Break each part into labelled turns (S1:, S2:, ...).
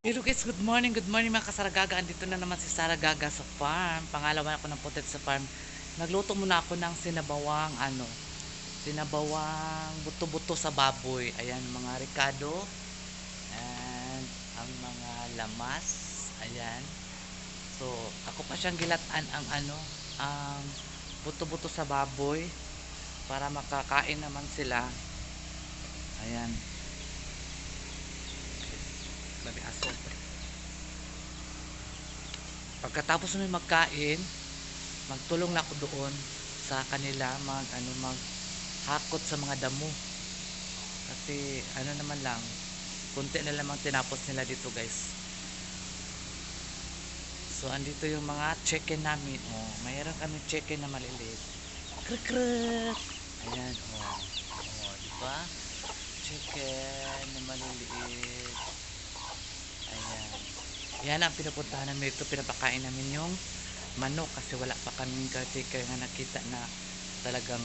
S1: Hello guys, good morning mga kasaragaga. Andito na naman si Sara Gaga sa farm. Pangalawa ako ng putet sa farm. Nagluto muna ako ng sinabawang buto-buto sa baboy. Ayan, mga ricado and ang mga lamas. Ayan. So, ako pa siyang gilatan ang buto-buto sa baboy para makakain naman sila. Ayan. Babi aso. Pagkatapos may magkain, magtulong na ako doon sa kanila maghakot sa mga damo. Kasi naman lang, kunti na lamang tinapos nila dito, guys. So andito yung mga chicken namin. Oh, mayroon kami chicken na maliliit. Krek krek. Ayan, oh. Oh, di ba? Chicken na maliliit. Ayan. Yan ang pinupuntahan namin dito. Pinapakain namin yung manok kasi wala pa kaming caretaker na nakita na talagang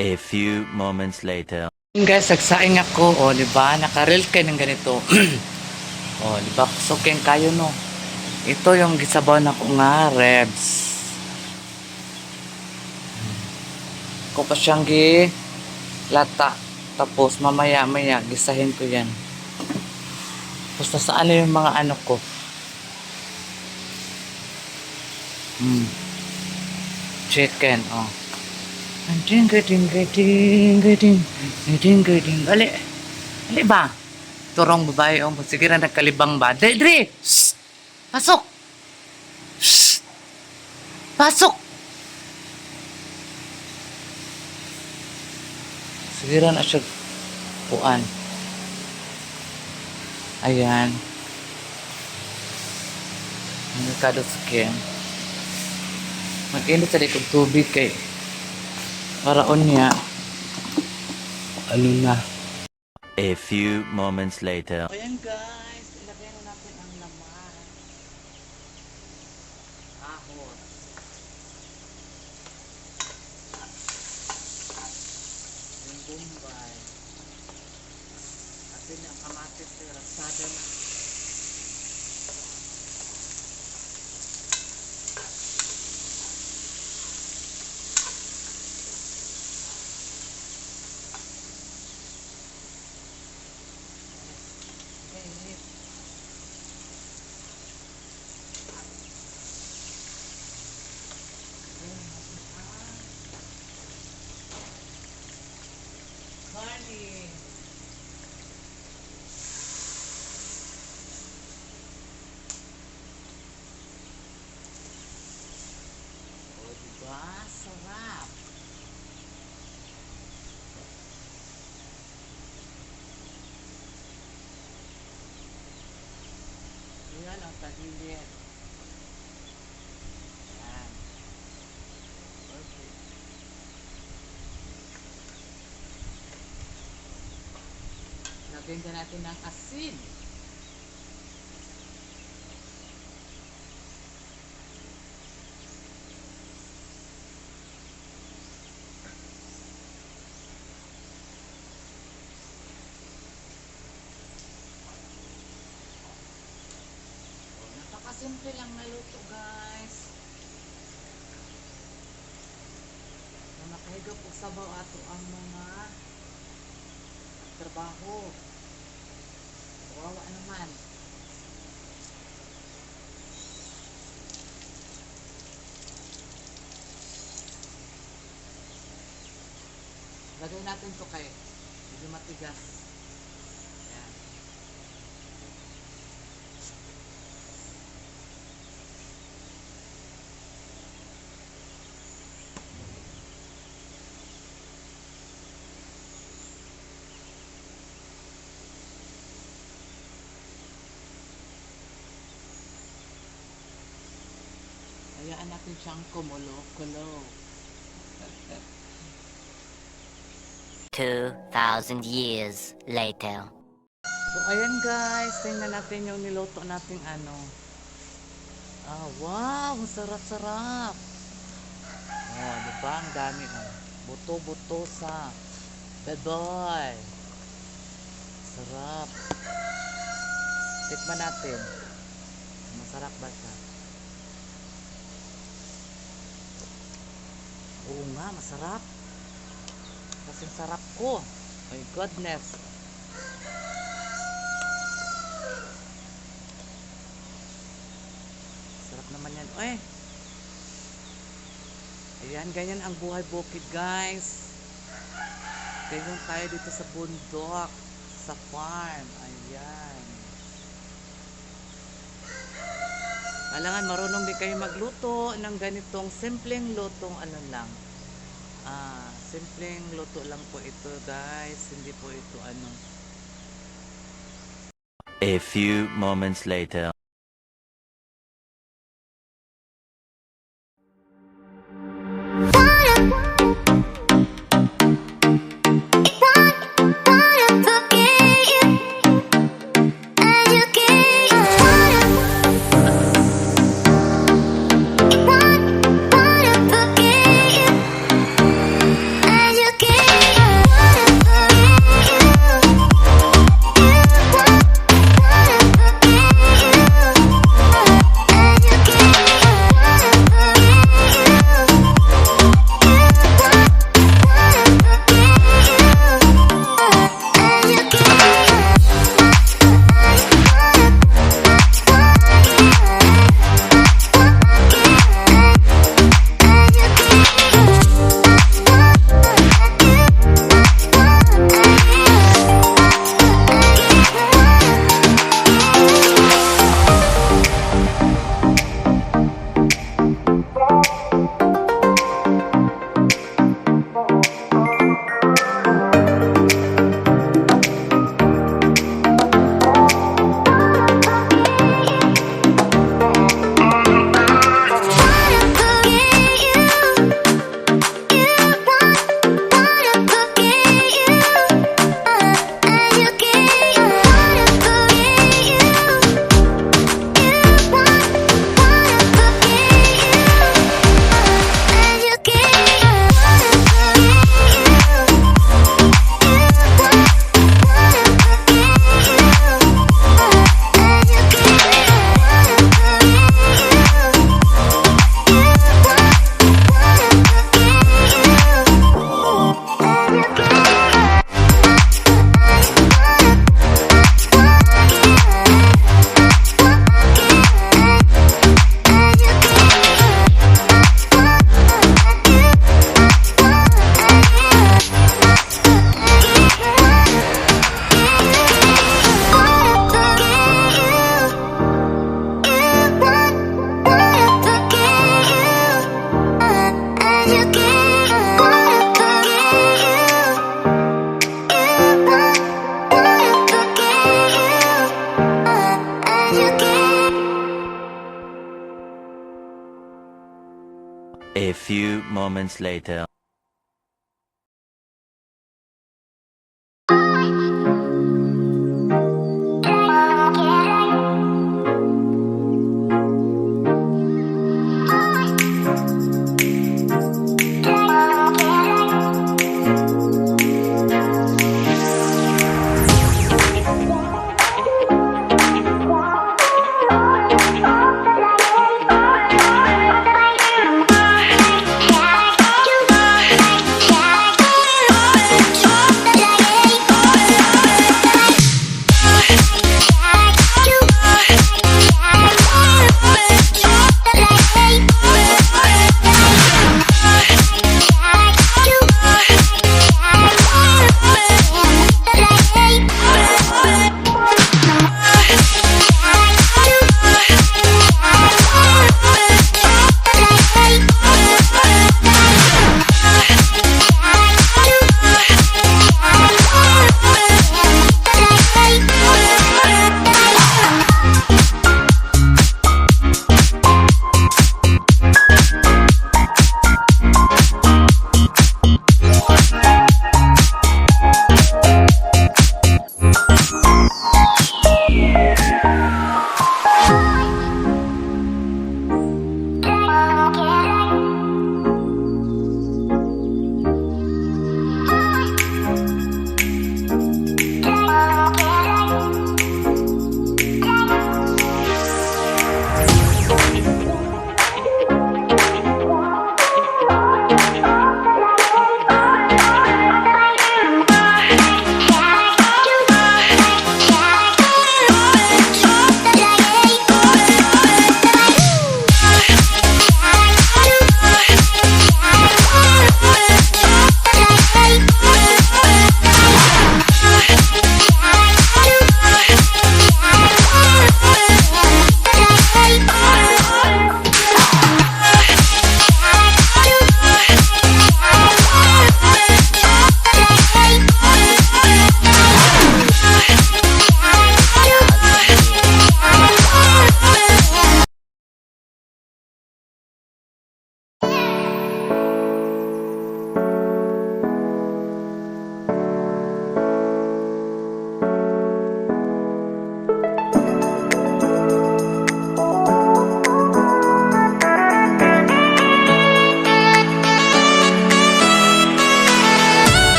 S2: A few moments later.
S1: guys, nagsaing ako, oh, di ba? Naka-reel kayo ng ganito. Oh, di ba? Suking kayo, no? Ito yung gisabaw na ko nga, ribs. Ko pa siyang lata. Tapos mamaya-maya gisahin ko yan. Tapos nasaan na yung mga ano ko. Chicken, oh. Ding ding ding ding ding ding. Ali. Ali ba? Turong babae, oh. Sige na nagkalibang ba? Dre! Pasok! Shh! Pasok! Sige na siya puan. Ayan. Nagkado sa kin. Mag-init sa likod tubig kay paraon niya. Ano na.
S2: A few moments later.
S1: Ayan guys, ilagay na natin ang laman. Ahos. Yung bombay. Kasi ang kamatis ay rasada na. Honey. O, diba? Sarap. Yan ang tahilit. Yan. Perfect. Lagyan din natin ng asin. Napakasimple lang na luto, guys. Na makahiga po sabaw ato ang mga trabaho. Wawa naman. Lagay natin to kay medyo matigas. Yan. Hayaan natin siyang kumulo-kulo.
S2: 2,000 years later.
S1: So, ayan guys. Tingnan natin yung niluto nating wow. Ang sarap-sarap. Oh, diba? Ang dami. Oh. Buto-buto sa baboy. Sarap. Tikman natin. Masarap ba siya? Oo nga, masarap. Kasing sarap ko. My goodness. Sarap naman yan. Uy! Ayan, ganyan ang buhay bukid, guys. Ganyan tayo dito sa bundok, sa farm. Ayan. Kailangan marunong din kayo magluto ng ganitong simpleng lutong ano lang. Simpleng luto lang po ito, guys. Hindi po ito ano.
S2: A few moments later. A few moments later.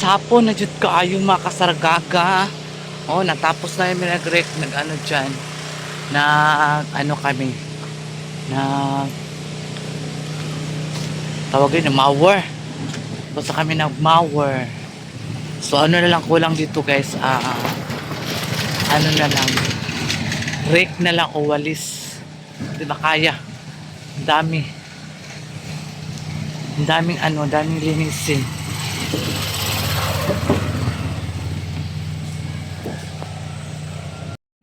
S1: hapon na jud kaayo mga kasargaga. Oh, natapos na yung nag-rek, nag-ano dyan. Ano kami. Tawagin na mower. Basta kami nag-mower. So ano na lang kulang dito guys. Ano na lang. Rake na lang o walis. Di ba kaya? Ang dami. Ang daming linisin.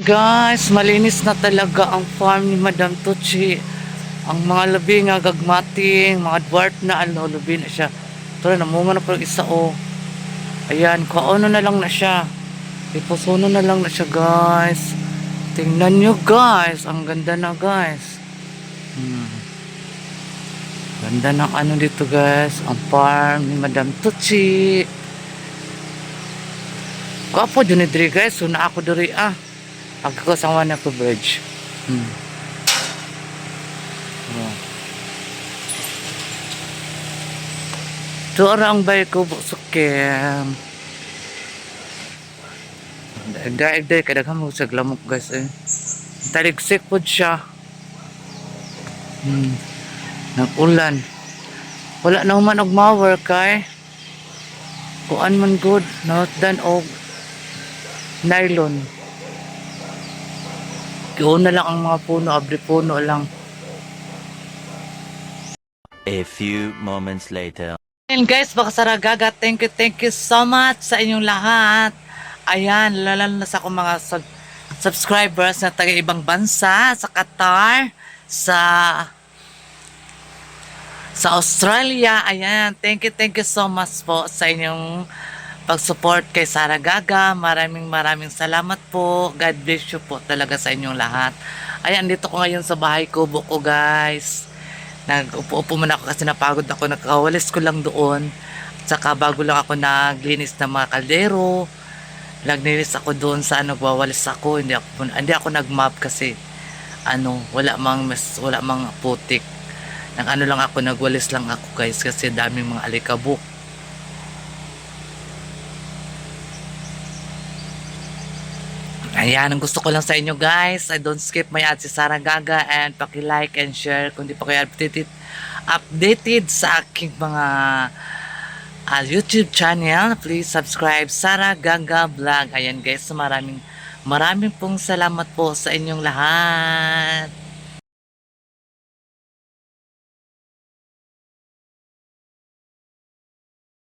S1: Guys, malinis na talaga ang farm ni Madam Tuchi. Ang mga labi nga gagmating, mga dwarf na labi na siya. Tara, namunga na parang isa o. Ayan, kaano na lang na siya. Ipusuno na lang na siya guys. Tingnan nyo guys, ang ganda na guys. Ganda ng ano dito guys, ang farm ni Madam Tuchi. Kapo dyan diri guys, so na ako diri Ako sa one ako bridge. Ito ang bay ko sukem. Dahil kadaghan mo sa glamok guys Taligsik po siya. Nag-ulan. Wala na human og mower kay. Kuan man good. Not done og nylon. Doon na lang ang mga puno, abri puno lang.
S2: A few moments later.
S1: And guys, baka saragaga, thank you so much sa inyong lahat. Ayan, lalo na sa akong mga subscribers na taga ibang bansa, sa Qatar, sa Australia. Ayan, thank you so much po sa inyong pag-support kay Saragaga. Maraming salamat po. God bless you po talaga sa inyong lahat. Ayan, dito ko ngayon sa bahay kubo ko guys. Nag-upo-upo muna ako kasi napagod ako. Nagkawalis ko lang doon. Saka bago lang ako naglinis ng mga kaldero. Naglinis ako doon sa nagwawalis ako. Hindi ako nag-mop kasi wala mang putik. Lang ako, nagwalis lang ako guys kasi daming mga alikabok. Ayan, ang gusto ko lang sa inyo guys, I don't skip my ads si Saragaga and paki-like and share kung di pa kayo updated sa aking mga YouTube channel. Please subscribe Saragaga Vlog. Ayan guys, maraming pong salamat po sa inyong lahat.